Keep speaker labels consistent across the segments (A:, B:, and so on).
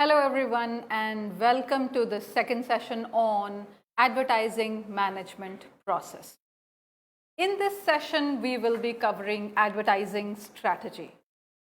A: Hello everyone and welcome to the second session on advertising management process. In this session, we will be covering advertising strategy.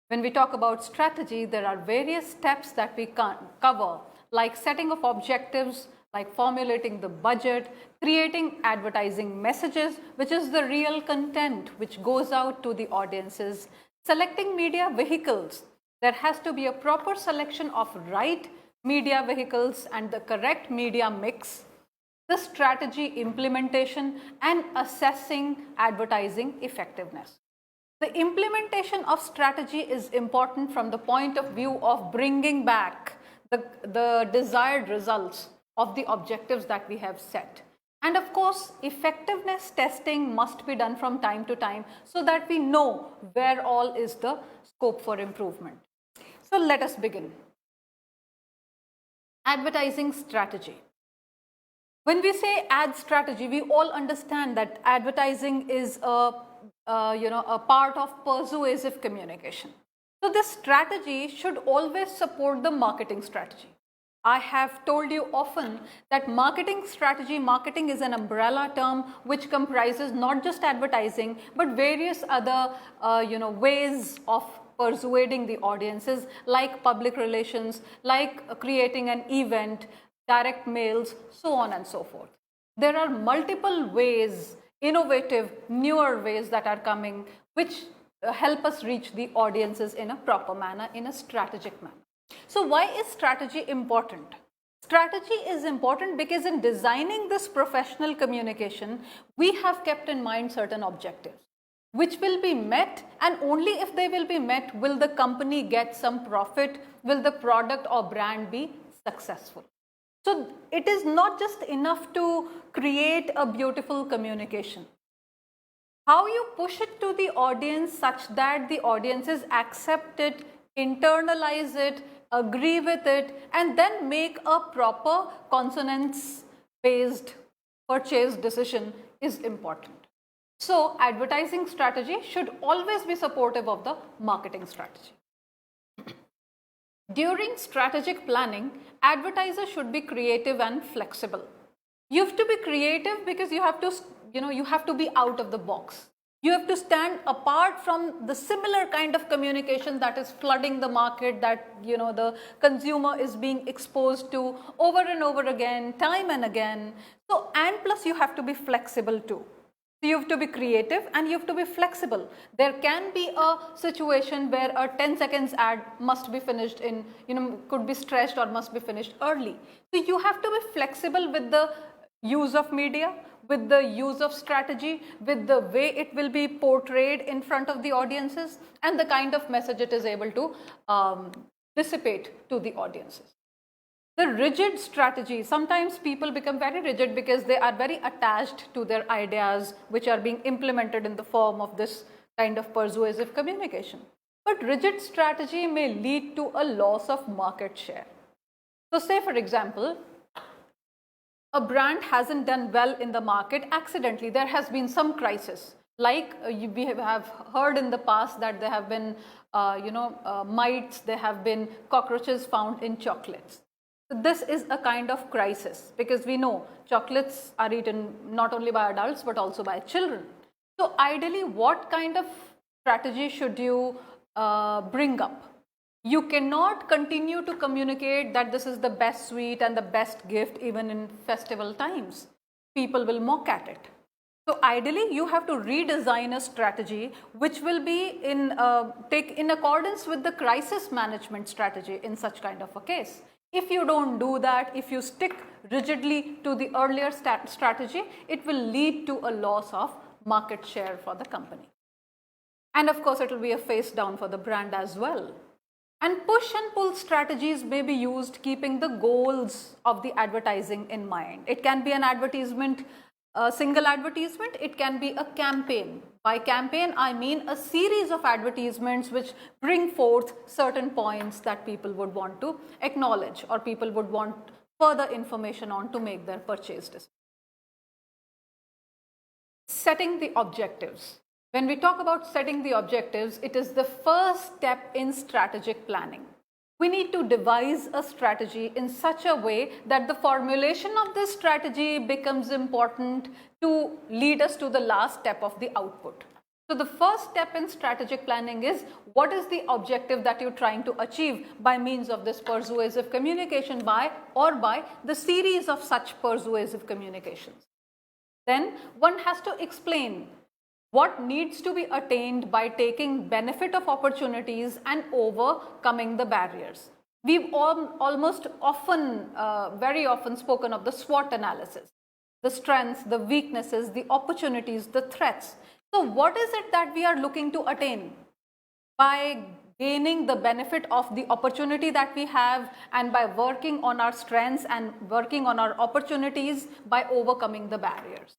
A: When we talk about strategy, there are various steps that we cover, like setting of objectives, like formulating the budget, creating advertising messages, which is the real content which goes out to the audiences, selecting media vehicles. There has to be a proper selection of right media vehicles and the correct media mix, the strategy implementation, and assessing advertising effectiveness. The implementation of strategy is important from the point of view of bringing back the desired results of the objectives that we have set. And of course, effectiveness testing must be done from time to time so that we know where all is the scope for improvement. So let us begin. Advertising strategy. When we say ad strategy, we all understand that advertising is a part of persuasive communication. So this strategy should always support the marketing strategy. I have told you often that marketing is an umbrella term which comprises not just advertising but various other ways of persuading the audiences, like public relations, like creating an event, direct mails, so on and so forth. There are multiple ways, innovative, newer ways that are coming which help us reach the audiences in a proper manner, in a strategic manner. So why is strategy important? Strategy is important because in designing this professional communication, we have kept in mind certain objectives which will be met, and only if they will be met will the company get some profit, will the product or brand be successful. So it is not just enough to create a beautiful communication. How you push it to the audience such that the audiences accept it, internalize it, agree with it, and then make a proper consonance-based purchase decision is important. So advertising strategy should always be supportive of the marketing strategy. During strategic planning, advertisers should be creative and flexible. You have to be creative because you have to be out of the box. You have to stand apart from the similar kind of communication that is flooding the market, that the consumer is being exposed to over and over again, time and again. So, and plus you have to be flexible too. So you have to be creative and you have to be flexible. There can be a situation where a 10 seconds ad must be finished in, could be stretched or must be finished early. So you have to be flexible with the use of media, with the use of strategy, with the way it will be portrayed in front of the audiences, and the kind of message it is able to dissipate to the audiences. The rigid strategy, sometimes people become very rigid because they are very attached to their ideas which are being implemented in the form of this kind of persuasive communication. But rigid strategy may lead to a loss of market share. So say for example, a brand hasn't done well in the market accidentally. There has been some crisis. Like we have heard in the past that there have been mites, there have been cockroaches found in chocolates. This is a kind of crisis because we know chocolates are eaten not only by adults but also by children. So ideally, what kind of strategy should you bring up? You cannot continue to communicate that this is the best sweet and the best gift even in festival times. People will mock at it. So ideally, you have to redesign a strategy which will be in accordance with the crisis management strategy in such kind of a case. If you don't do that, if you stick rigidly to the earlier strategy, it will lead to a loss of market share for the company. And of course, it will be a face down for the brand as well. And push and pull strategies may be used keeping the goals of the advertising in mind. It can be an advertisement, a single advertisement, it can be a campaign. By campaign, I mean a series of advertisements which bring forth certain points that people would want to acknowledge or people would want further information on to make their purchase decision. Setting the objectives. When we talk about setting the objectives, it is the first step in strategic planning. we need to devise a strategy in such a way that the formulation of this strategy becomes important to lead us to the last step of the output. So the first step in strategic planning is what is the objective that you're trying to achieve by means of this persuasive communication by the series of such persuasive communications. Then one has to explain what needs to be attained by taking benefit of opportunities and overcoming the barriers. We've almost often, very often spoken of the SWOT analysis, the strengths, the weaknesses, the opportunities, the threats. So what is it that we are looking to attain by gaining the benefit of the opportunity that we have and by working on our strengths and working on our opportunities by overcoming the barriers?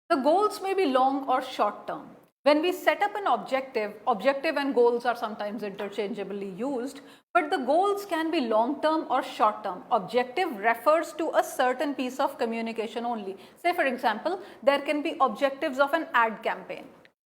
A: The goals may be long or short term. When we set up an objective and goals are sometimes interchangeably used, but the goals can be long term or short term. Objective refers to a certain piece of communication only. Say for example, there can be objectives of an ad campaign.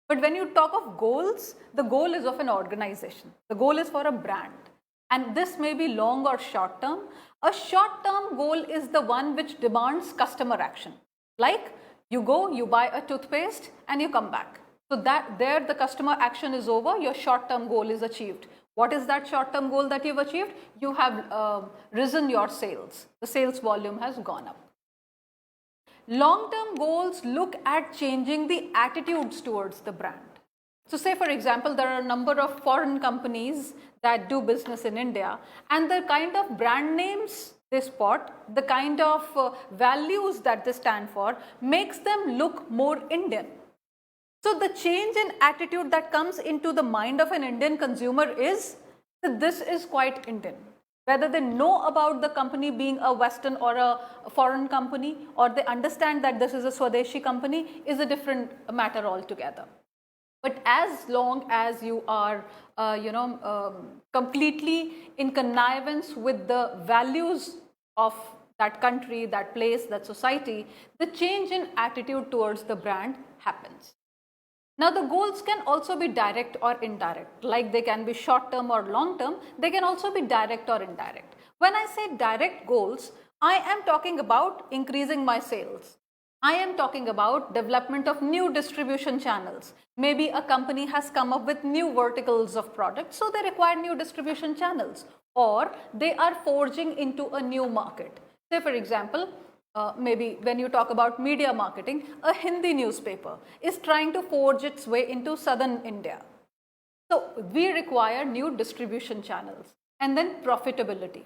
A: But when you talk of goals, the goal is of an organization. The goal is for a brand. And this may be long or short term. A short term goal is the one which demands customer action. Like you go, you buy a toothpaste and you come back. So that there the customer action is over, your short term goal is achieved. What is that short term goal that you've achieved? You have risen your sales. The sales volume has gone up. Long term goals look at changing the attitudes towards the brand. So say for example, there are a number of foreign companies that do business in India, and the kind of brand names they spot, the kind of values that they stand for makes them look more Indian. So the change in attitude that comes into the mind of an Indian consumer is that this is quite Indian. Whether they know about the company being a Western or a foreign company, or they understand that this is a Swadeshi company, is a different matter altogether. But as long as you are, completely in connivance with the values of that country, that place, that society, the change in attitude towards the brand happens. Now the goals can also be direct or indirect, like they can be short term or long term, they can also be direct or indirect. When I say direct goals, I am talking about increasing my sales. I am talking about development of new distribution channels. Maybe a company has come up with new verticals of products, so they require new distribution channels, or they are forging into a new market. Say for example, maybe when you talk about media marketing, a Hindi newspaper is trying to forge its way into southern India. So we require new distribution channels. And then profitability.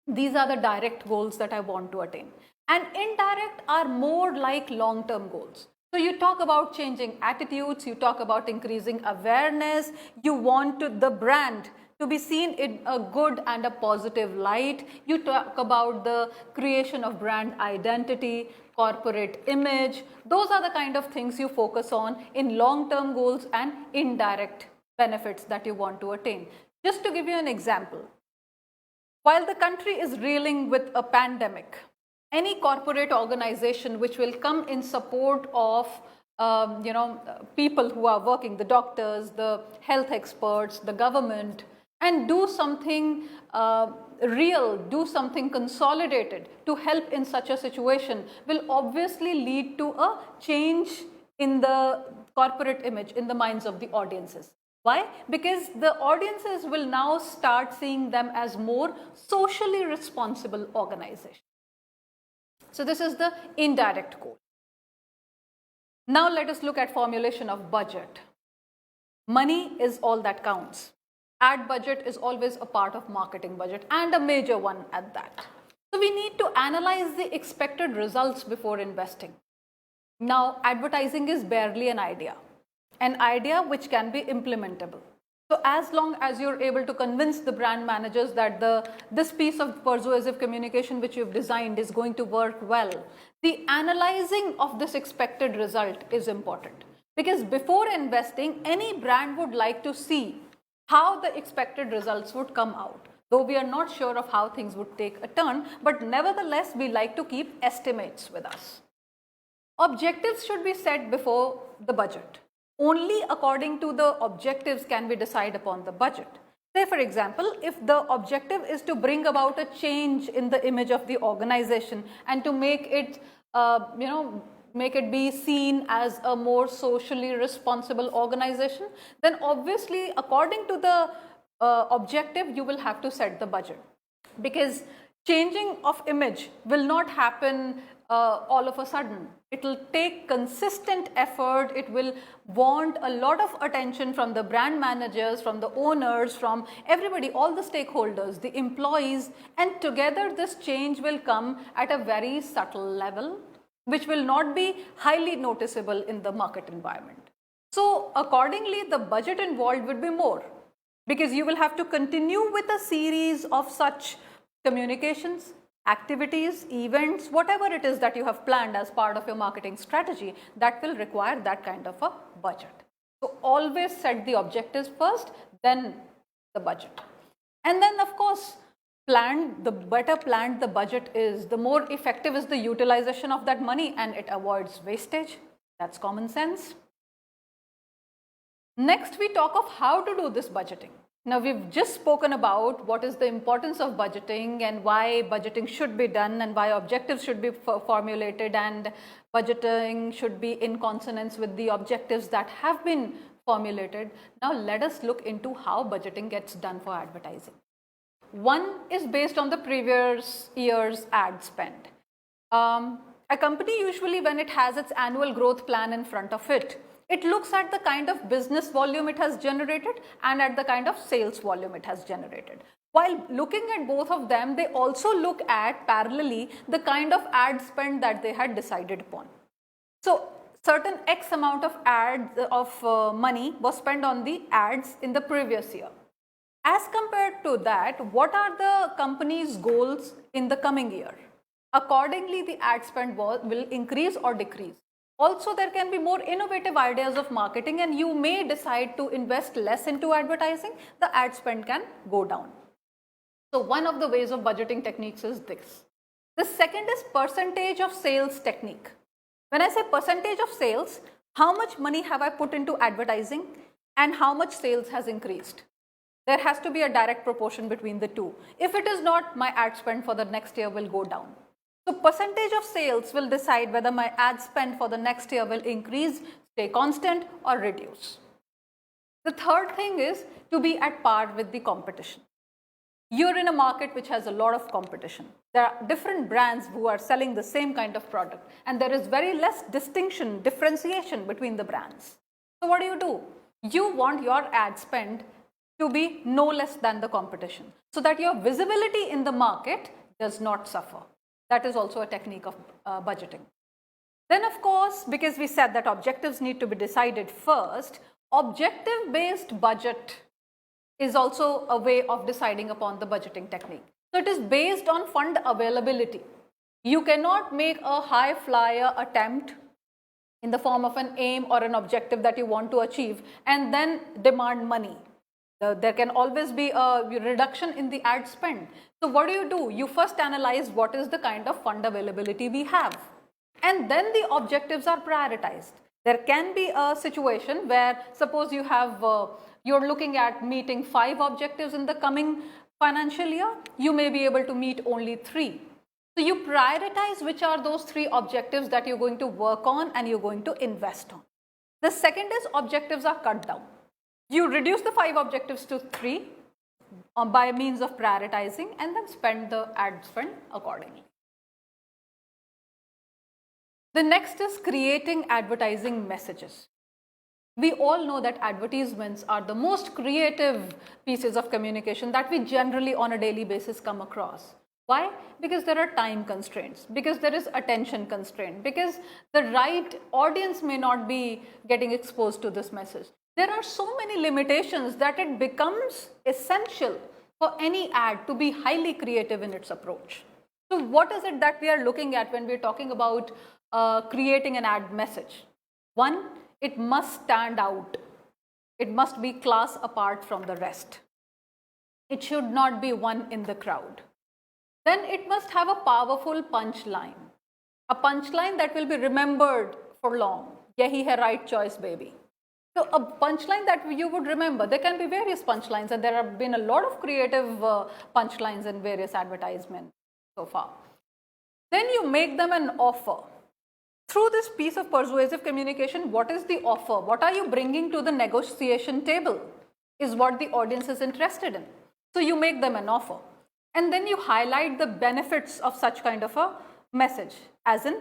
A: These are the direct goals that I want to attain. And indirect are more like long-term goals. So you talk about changing attitudes, you talk about increasing awareness, you want the brand to be seen in a good and a positive light. You talk about the creation of brand identity, corporate image. Those are the kind of things you focus on in long-term goals and indirect benefits that you want to attain. Just to give you an example, while the country is reeling with a pandemic, any corporate organization which will come in support of people who are working, the doctors, the health experts, the government, and do something real, do something consolidated to help in such a situation will obviously lead to a change in the corporate image in the minds of the audiences. Why? Because the audiences will now start seeing them as more socially responsible organizations. So this is the indirect goal. Now let us look at formulation of budget. Money is all that counts. Ad budget is always a part of marketing budget, and a major one at that. So we need to analyze the expected results before investing. Now advertising is barely an idea which can be implementable. So as long as you're able to convince the brand managers that this piece of persuasive communication which you've designed is going to work well, the analyzing of this expected result is important. Because before investing, any brand would like to see how the expected results would come out. Though we are not sure of how things would take a turn, but nevertheless we like to keep estimates with us. Objectives should be set before the budget. Only according to the objectives can we decide upon the budget. Say for example, if the objective is to bring about a change in the image of the organization and to make it, make it be seen as a more socially responsible organization, then obviously according to the objective, you will have to set the budget, because changing of image will not happen all of a sudden. It will take consistent effort. It will want a lot of attention from the brand managers, from the owners, from everybody, all the stakeholders, the employees, and together this change will come at a very subtle level, which will not be highly noticeable in the market environment. So accordingly, the budget involved would be more, because you will have to continue with a series of such communications, activities, events, whatever it is that you have planned as part of your marketing strategy, that will require that kind of a budget. So always set the objectives first, then the budget. And then of course, the better planned the budget is, the more effective is the utilization of that money, and it avoids wastage. That's common sense. Next, we talk of how to do this budgeting. Now, we've just spoken about what is the importance of budgeting and why budgeting should be done and why objectives should be formulated, and budgeting should be in consonance with the objectives that have been formulated. Now, let us look into how budgeting gets done for advertising. One is based on the previous year's ad spend. A company usually, when it has its annual growth plan in front of it, it looks at the kind of business volume it has generated and at the kind of sales volume it has generated. While looking at both of them, they also look at parallelly the kind of ad spend that they had decided upon. So certain X amount of money was spent on the ads in the previous year. As compared to that, what are the company's goals in the coming year? Accordingly, the ad spend will increase or decrease. Also, there can be more innovative ideas of marketing, and you may decide to invest less into advertising. The ad spend can go down. So one of the ways of budgeting techniques is this. The second is percentage of sales technique. When I say percentage of sales, how much money have I put into advertising and how much sales has increased? There has to be a direct proportion between the two. If it is not, my ad spend for the next year will go down. So percentage of sales will decide whether my ad spend for the next year will increase, stay constant, or reduce. The third thing is to be at par with the competition. You're in a market which has a lot of competition. There are different brands who are selling the same kind of product, and there is very less differentiation between the brands. So what do? You want your ad spend to be no less than the competition, so that your visibility in the market does not suffer. That is also a technique of budgeting. Then of course, because we said that objectives need to be decided first, objective-based budget is also a way of deciding upon the budgeting technique. So it is based on fund availability. You cannot make a high flyer attempt in the form of an aim or an objective that you want to achieve and then demand money. There can always be a reduction in the ad spend. So what do? You first analyze what is the kind of fund availability we have. And then the objectives are prioritized. There can be a situation where suppose you have, you're looking at meeting 5 objectives in the coming financial year, you may be able to meet only 3. So you prioritize which are those 3 objectives that you're going to work on and you're going to invest on. The second is objectives are cut down. You reduce the 5 objectives to 3 by means of prioritizing and then spend the ad spend accordingly. The next is creating advertising messages. We all know that advertisements are the most creative pieces of communication that we generally on a daily basis come across. Why? Because there are time constraints, because there is attention constraint, because the right audience may not be getting exposed to this message. There are so many limitations that it becomes essential for any ad to be highly creative in its approach. So what is it that we are looking at when we are talking about creating an ad message? One, it must stand out. It must be class apart from the rest. It should not be one in the crowd. Then it must have a powerful punchline. A punchline that will be remembered for long. Yahi hai right choice, baby. So a punchline that you would remember, there can be various punchlines, and there have been a lot of creative punchlines in various advertisements so far. Then you make them an offer. Through this piece of persuasive communication, what is the offer? What are you bringing to the negotiation table is what the audience is interested in. So you make them an offer. And then you highlight the benefits of such kind of a message, as in,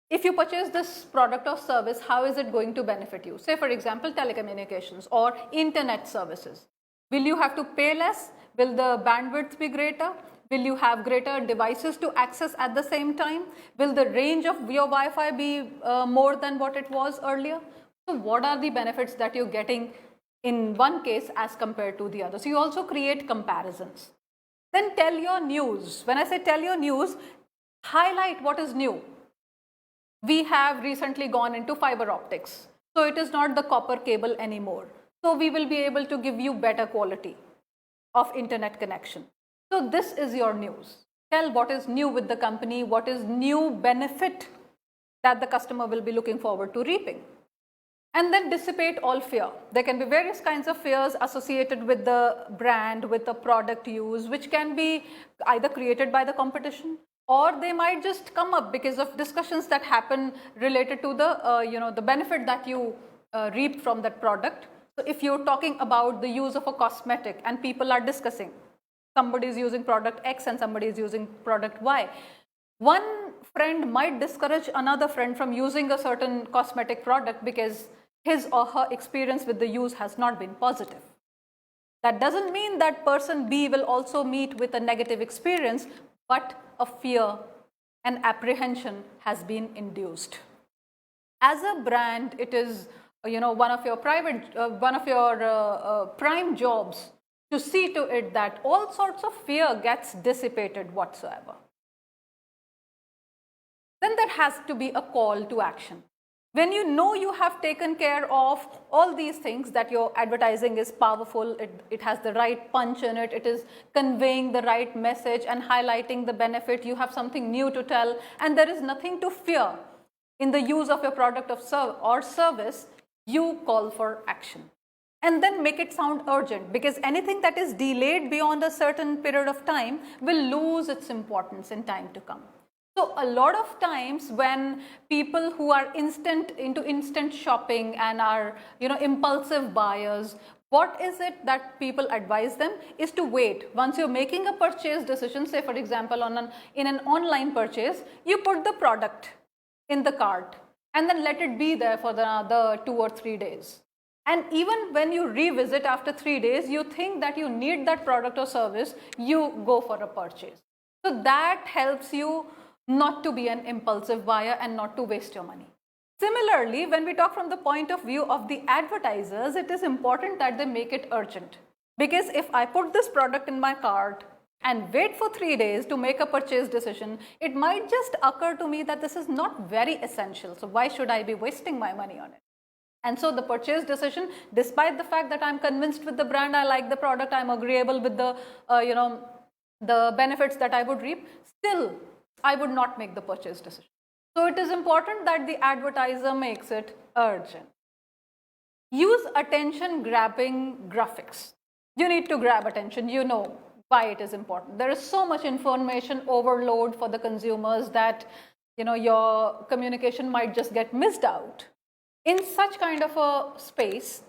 A: if you purchase this product or service, how is it going to benefit you? Say, for example, telecommunications or internet services. Will you have to pay less? Will the bandwidth be greater? Will you have greater devices to access at the same time? Will the range of your Wi-Fi be more than what it was earlier? So what are the benefits that you're getting in one case as compared to the other? So you also create comparisons. Then tell your news. When I say tell your news, highlight what is new. We have recently gone into fiber optics. So it is not the copper cable anymore. So we will be able to give you better quality of internet connection. So this is your news. Tell what is new with the company, what is new benefit that the customer will be looking forward to reaping. And then dissipate all fear. There can be various kinds of fears associated with the brand, with the product use, which can be either created by the competition, or they might just come up because of discussions that happen related to the, the benefit that you reap from that product. So if you're talking about the use of a cosmetic and people are discussing, somebody is using product X and somebody is using product Y. One friend might discourage another friend from using a certain cosmetic product because his or her experience with the use has not been positive. That doesn't mean that person B will also meet with a negative experience, but a fear and apprehension has been induced. As a brand, it is one of your prime jobs to see to it that all sorts of fear gets dissipated whatsoever. Then there has to be a call to action. When you know you have taken care of all these things, that your advertising is powerful, it has the right punch in it, it is conveying the right message and highlighting the benefit, you have something new to tell, and there is nothing to fear in the use of your product or service, you call for action. And then make it sound urgent, because anything that is delayed beyond a certain period of time will lose its importance in time to come. So a lot of times when people who are into instant shopping and are impulsive buyers, what is it that people advise them is to wait. Once you're making a purchase decision, say for example in an online purchase, you put the product in the cart and then let it be there for the 2 or 3 days. And even when you revisit after 3 days, you think that you need that product or service, you go for a purchase. So that helps you not to be an impulsive buyer and not to waste your money. Similarly, when we talk from the point of view of the advertisers, it is important that they make it urgent. Because if I put this product in my cart and wait for 3 days to make a purchase decision, it might just occur to me that this is not very essential. So why should I be wasting my money on it? And so the purchase decision, despite the fact that I'm convinced with the brand, I like the product, I'm agreeable with the, the benefits that I would reap, still I would not make the purchase decision. So it is important that the advertiser makes it urgent. Use attention grabbing graphics. You need to grab attention, you know why it is important. There is so much information overload for the consumers that your communication might just get missed out. In such kind of a space,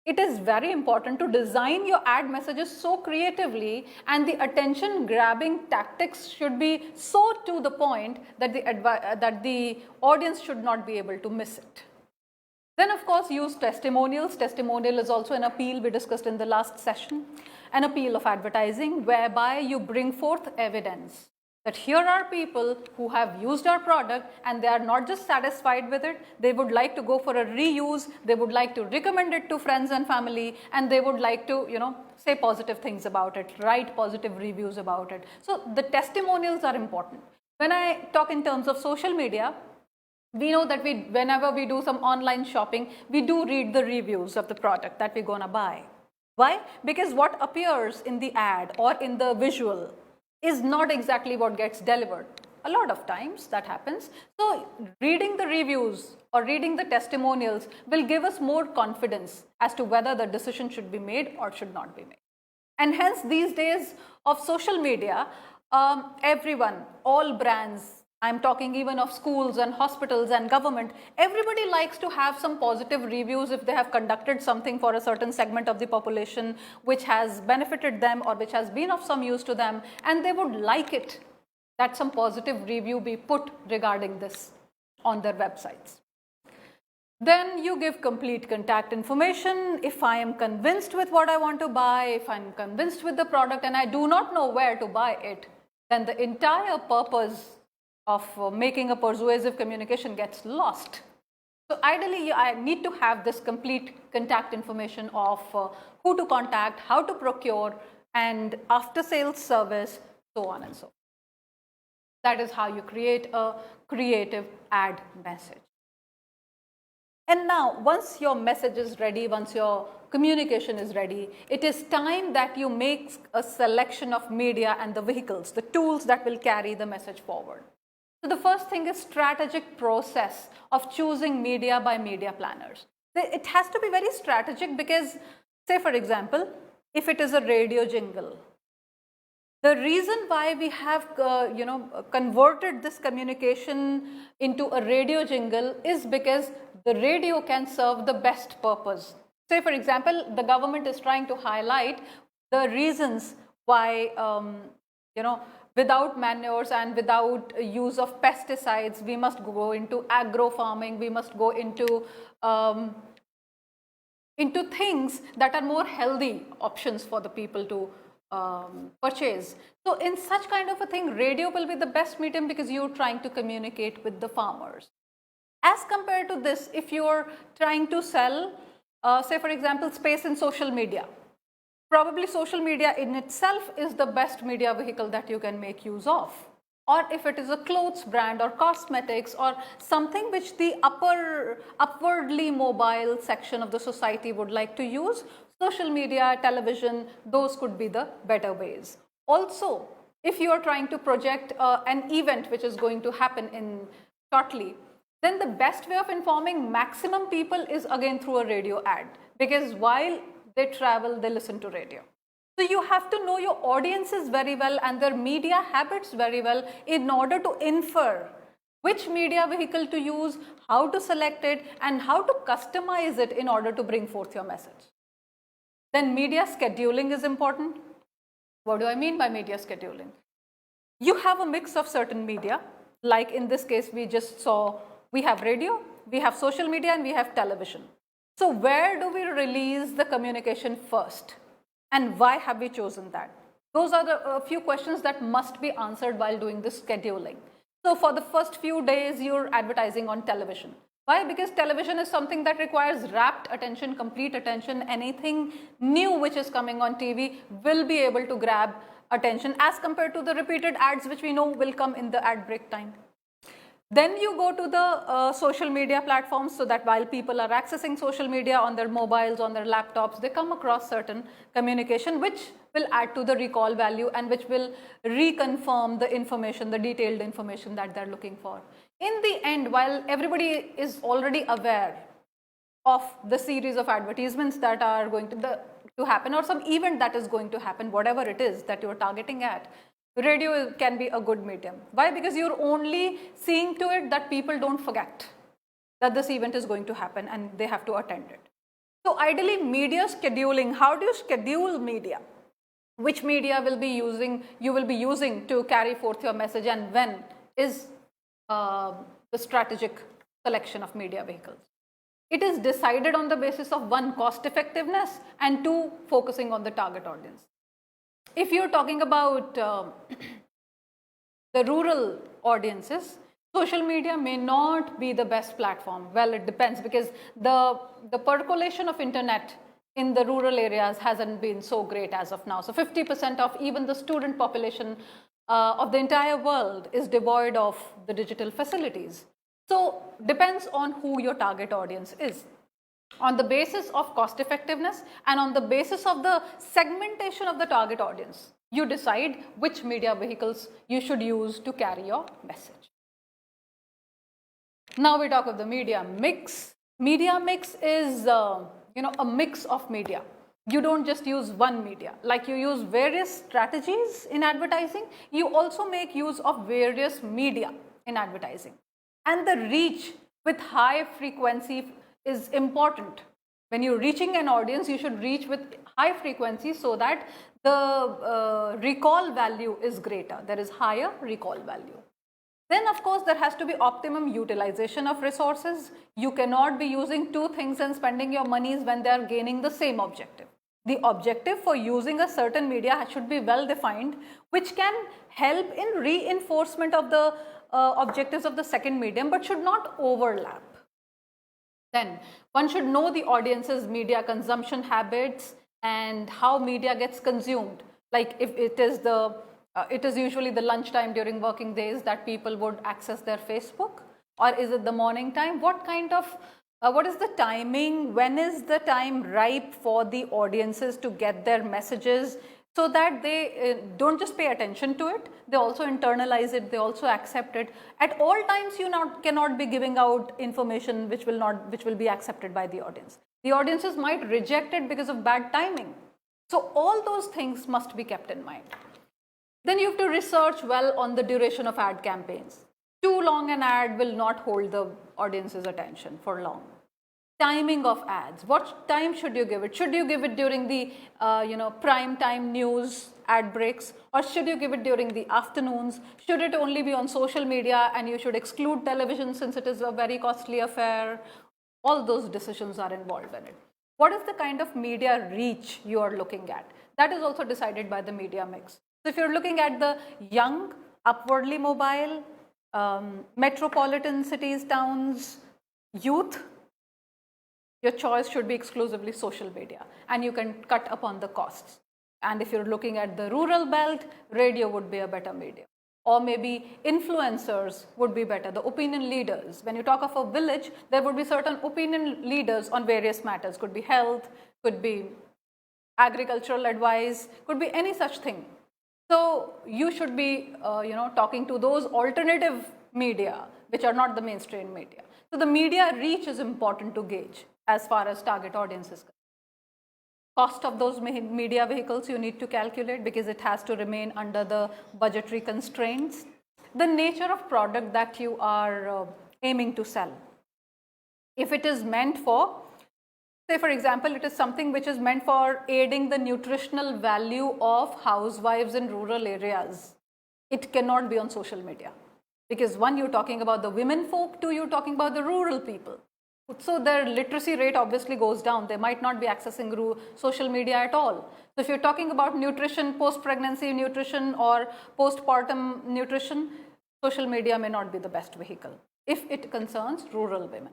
A: it is very important to design your ad messages so creatively, and the attention grabbing tactics should be so to the point that the audience should not be able to miss it. Then of course use testimonials. Testimonial is also an appeal we discussed in the last session, an appeal of advertising whereby you bring forth evidence that here are people who have used our product and they are not just satisfied with it, they would like to go for a reuse, they would like to recommend it to friends and family, and they would like to, say positive things about it, write positive reviews about it. So the testimonials are important. When I talk in terms of social media, we know that whenever we do some online shopping, we do read the reviews of the product that we're gonna buy. Why? Because what appears in the ad or in the visual is not exactly what gets delivered. A lot of times that happens. So reading the reviews or reading the testimonials will give us more confidence as to whether the decision should be made or should not be made. And hence these days of social media, everyone, all brands, I'm talking even of schools and hospitals and government, everybody likes to have some positive reviews if they have conducted something for a certain segment of the population which has benefited them or which has been of some use to them, and they would like it that some positive review be put regarding this on their websites. Then you give complete contact information. If I am convinced with what I want to buy, if I'm convinced with the product and I do not know where to buy it, then the entire purpose of making a persuasive communication gets lost. So ideally, I need to have this complete contact information of who to contact, how to procure, and after sales service, so on and so forth. That is how you create a creative ad message. And now, once your message is ready, once your communication is ready, it is time that you make a selection of media and the vehicles, the tools that will carry the message forward. So the first thing is strategic process of choosing media by media planners. It has to be very strategic because, say for example, if it is a radio jingle, the reason why we have converted this communication into a radio jingle is because the radio can serve the best purpose. Say for example, the government is trying to highlight the reasons why without manures and without use of pesticides, we must go into agro farming, we must go into things that are more healthy options for the people to purchase. So in such kind of a thing, radio will be the best medium because you're trying to communicate with the farmers. As compared to this, if you're trying to sell, say for example, space in social media, probably social media in itself is the best media vehicle that you can make use of. Or if it is a clothes brand or cosmetics or something which the upwardly mobile section of the society would like to use, social media, television, those could be the better ways. Also, if you are trying to project an event which is going to happen in shortly, then the best way of informing maximum people is again through a radio ad, because while they travel, they listen to radio. So you have to know your audiences very well and their media habits very well in order to infer which media vehicle to use, how to select it, and how to customize it in order to bring forth your message. Then media scheduling is important. What do I mean by media scheduling? You have a mix of certain media, like in this case we just saw, we have radio, we have social media, and we have television. So where do we release the communication first? And why have we chosen that? Those are the few questions that must be answered while doing this scheduling. So for the first few days, you're advertising on television. Why? Because television is something that requires rapt attention, complete attention. Anything new which is coming on TV will be able to grab attention as compared to the repeated ads which we know will come in the ad break time. Then you go to the social media platforms, so that while people are accessing social media on their mobiles, on their laptops, they come across certain communication which will add to the recall value and which will reconfirm the information, the detailed information that they're looking for. In the end, while everybody is already aware of the series of advertisements that are going to happen, or some event that is going to happen, whatever it is that you're targeting at, radio can be a good medium. Why? Because you're only seeing to it that people don't forget that this event is going to happen and they have to attend it. So ideally, media scheduling, how do you schedule media? Which media you will be using to carry forth your message, and when is the strategic selection of media vehicles? It is decided on the basis of one, cost effectiveness, and two, focusing on the target audience. If you're talking about the rural audiences, social media may not be the best platform. Well, it depends, because the percolation of internet in the rural areas hasn't been so great as of now. So 50% of even the student population of the entire world is devoid of the digital facilities. So depends on who your target audience is. On the basis of cost effectiveness and on the basis of the segmentation of the target audience, you decide which media vehicles you should use to carry your message. Now we talk of the media mix. Media mix is a mix of media. You don't just use one media. Like you use various strategies in advertising, you also make use of various media in advertising. And the reach with high frequency is important. When you're reaching an audience, you should reach with high frequency so that the recall value is greater. There is higher recall value. Then of course there has to be optimum utilization of resources. You cannot be using two things and spending your monies when they are gaining the same objective. The objective for using a certain media should be well defined, which can help in reinforcement of the objectives of the second medium, but should not overlap. Then one should know the audience's media consumption habits and how media gets consumed. Like if it is usually the lunchtime during working days that people would access their Facebook, or is it the morning time? What is the timing? When is the time ripe for the audiences to get their messages, so that they don't just pay attention to it, they also internalize it, they also accept it. At all times you cannot be giving out information which will be accepted by the audience. The audiences might reject it because of bad timing. So all those things must be kept in mind. Then you have to research well on the duration of ad campaigns. Too long an ad will not hold the audience's attention for long. Timing of ads. What time should you give it? Should you give it during the prime time news ad breaks, or should you give it during the afternoons? Should it only be on social media and you should exclude television since it is a very costly affair? All those decisions are involved in it. What is the kind of media reach you are looking at? That is also decided by the media mix. So if you're looking at the young, upwardly mobile, metropolitan cities, towns, youth, your choice should be exclusively social media, and you can cut upon the costs. And if you're looking at the rural belt, radio would be a better medium. Or maybe influencers would be better, the opinion leaders. When you talk of a village, there would be certain opinion leaders on various matters. Could be health, could be agricultural advice, could be any such thing. So you should be talking to those alternative media which are not the mainstream media. So the media reach is important to gauge as far as target audience is concerned. Cost of those media vehicles you need to calculate because it has to remain under the budgetary constraints. The nature of product that you are aiming to sell. If it is meant for, say for example, it is something which is meant for aiding the nutritional value of housewives in rural areas, it cannot be on social media. Because one, you're talking about the women folk, two, you're talking about the rural people. So their literacy rate obviously goes down. They might not be accessing social media at all. So if you're talking about nutrition, post-pregnancy nutrition or postpartum nutrition, social media may not be the best vehicle if it concerns rural women.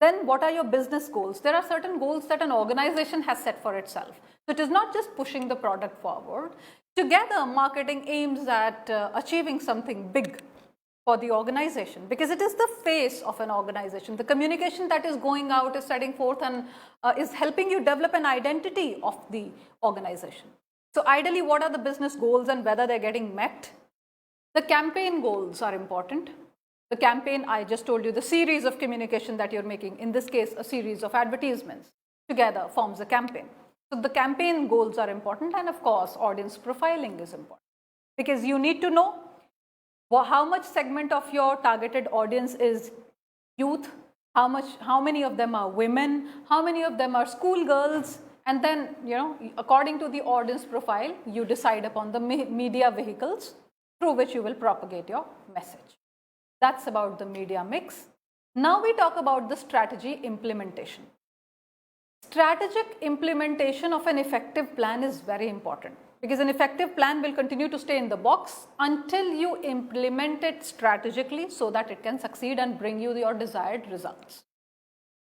A: Then what are your business goals? There are certain goals that an organization has set for itself. So it is not just pushing the product forward. Together, marketing aims at achieving something big for the organization, because it is the face of an organization. The communication that is going out is setting forth and is helping you develop an identity of the organization. So ideally, what are the business goals and whether they're getting met? The campaign goals are important. The campaign, I just told you, the series of communication that you're making, in this case, a series of advertisements together forms a campaign. So the campaign goals are important, and of course, audience profiling is important, because you need to know how much segment of your targeted audience is youth, how many of them are women, how many of them are schoolgirls, and then, according to the audience profile, you decide upon the media vehicles through which you will propagate your message. That's about the media mix. Now we talk about the strategy implementation. Strategic implementation of an effective plan is very important, because an effective plan will continue to stay in the box until you implement it strategically so that it can succeed and bring you your desired results.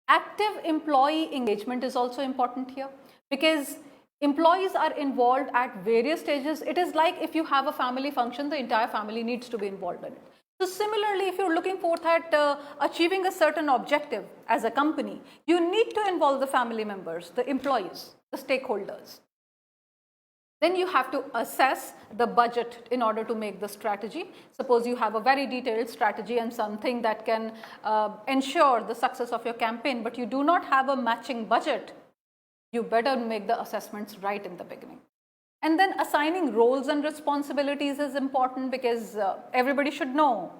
A: Active employee engagement is also important here, because employees are involved at various stages. It is like if you have a family function, the entire family needs to be involved in it. So similarly, if you're looking forth at achieving a certain objective as a company, you need to involve the family members, the employees, the stakeholders. Then you have to assess the budget in order to make the strategy. Suppose you have a very detailed strategy and something that can ensure the success of your campaign, but you do not have a matching budget, you better make the assessments right in the beginning. And then assigning roles and responsibilities is important, because everybody should know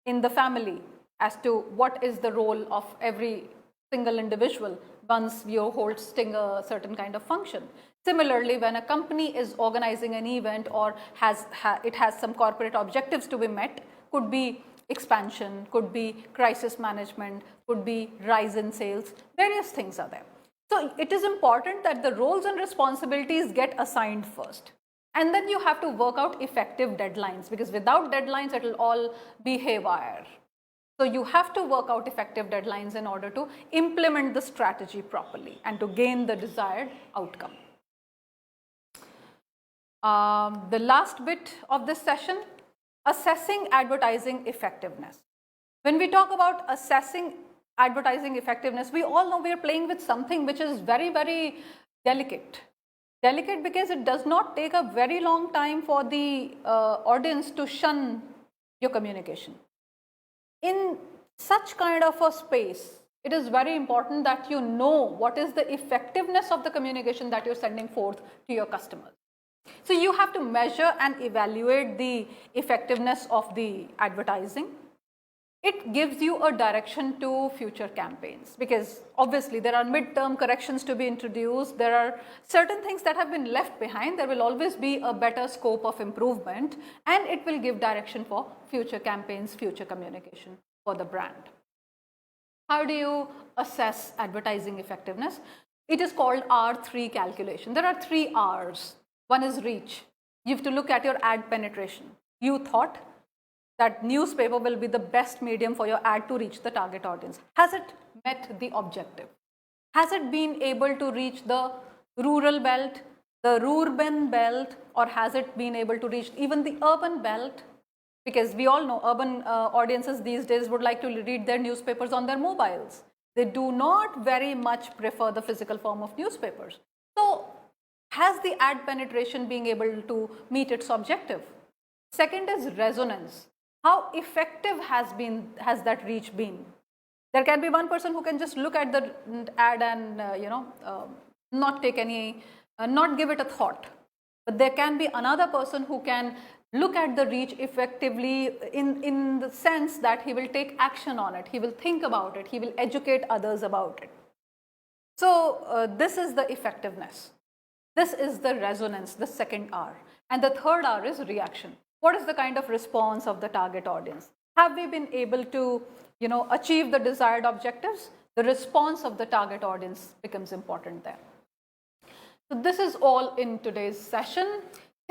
A: in the family as to what is the role of every single individual once you hold a certain kind of function. Similarly, when a company is organizing an event or it has some corporate objectives to be met, could be expansion, could be crisis management, could be rise in sales, various things are there. So it is important that the roles and responsibilities get assigned first. And then you have to work out effective deadlines, because without deadlines, it will all be haywire. So you have to work out effective deadlines in order to implement the strategy properly and to gain the desired outcome. The last bit of this session, assessing advertising effectiveness. When we talk about assessing advertising effectiveness, we all know we are playing with something which is very, very delicate. Delicate because it does not take a very long time for the audience to shun your communication. In such kind of a space, it is very important that you know what is the effectiveness of the communication that you're sending forth to your customers. So you have to measure and evaluate the effectiveness of the advertising. It gives you a direction to future campaigns, because obviously there are midterm corrections to be introduced. There are certain things that have been left behind. There will always be a better scope of improvement, and it will give direction for future campaigns, future communication for the brand. How do you assess advertising effectiveness? It is called R3 calculation. There are 3 R's. One is reach. You have to look at your ad penetration. You thought that newspaper will be the best medium for your ad to reach the target audience. Has it met the objective? Has it been able to reach the rural belt, the urban belt, or has it been able to reach even the urban belt? Because we all know urban audiences these days would like to read their newspapers on their mobiles. They do not very much prefer the physical form of newspapers. So has the ad penetration being able to meet its objective? Second is resonance. How effective has that reach been? There can be one person who can just look at the ad and not take any, not give it a thought. But there can be another person who can look at the reach effectively in the sense that he will take action on it, he will think about it, he will educate others about it. So this is the effectiveness. This is the resonance, the second R. And the third R is reaction. What is the kind of response of the target audience? Have we been able to, achieve the desired objectives? The response of the target audience becomes important there. So this is all in today's session.